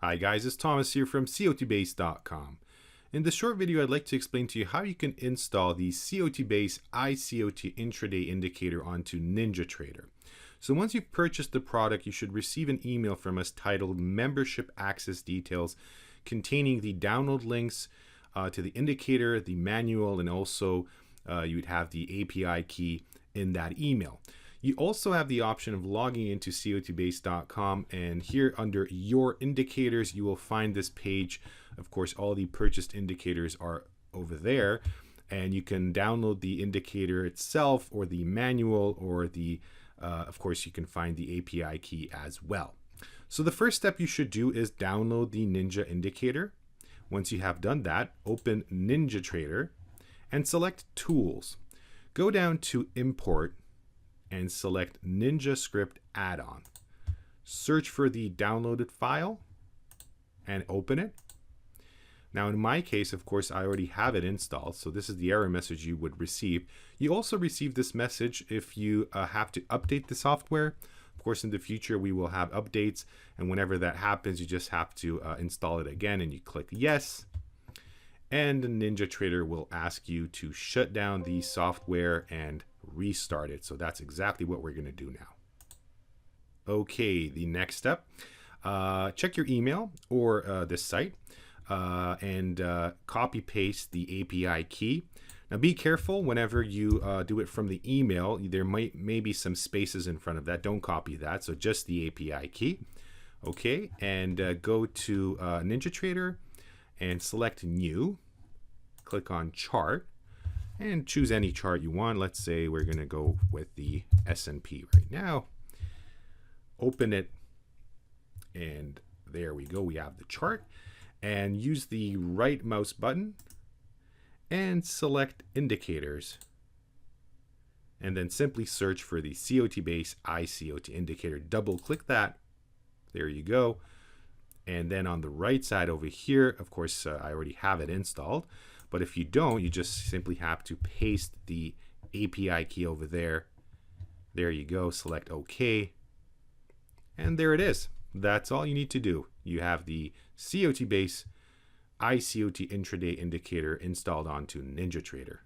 Hi guys, it's Thomas here from COTbase.com. In this short video, I'd like to explain to you how you can install the COTbase iCOT intraday indicator onto NinjaTrader. So once you've purchased the product, you should receive an email from us titled Membership Access Details, containing the download links to the indicator, the manual, and also you would have the API key in that email. You also have the option of logging into COTbase.com, and here under your indicators, you will find this page. Of course, all the purchased indicators are over there, and you can download the indicator itself or the manual, or the of course, you can find the API key as well. So the first step you should do is download the Ninja indicator. Once you have done that, open NinjaTrader and select Tools. Go down to Import and select NinjaScript add-on. Search for the downloaded file and open it. Now in my case, of course, I already have it installed, so this is the error message you would receive. You also receive this message if you have to update the software. Of course, in the future we will have updates, and whenever that happens, you just have to install it again, and you click yes. And NinjaTrader will ask you to shut down the software and restart it. So that's exactly what we're going to do now. Okay, the next step, check your email or this site and copy paste the API key. Now be careful whenever you do it from the email. There may be some spaces in front of that. Don't copy that. So just the API key. Okay, and go to NinjaTrader and select New. Click on Chart and choose any chart you want. Let's say we're going to go with the S&P right now. Open it, and there we go. We have the chart, and use the right mouse button and select Indicators, and then simply search for the COTbase iCOT indicator. Double click that. There you go. And then on the right side over here, of course, I already have it installed. But if you don't, you just simply have to paste the API key over there. There you go. Select OK. And there it is. That's all you need to do. You have the COTbase iCOT intraday indicator installed onto NinjaTrader.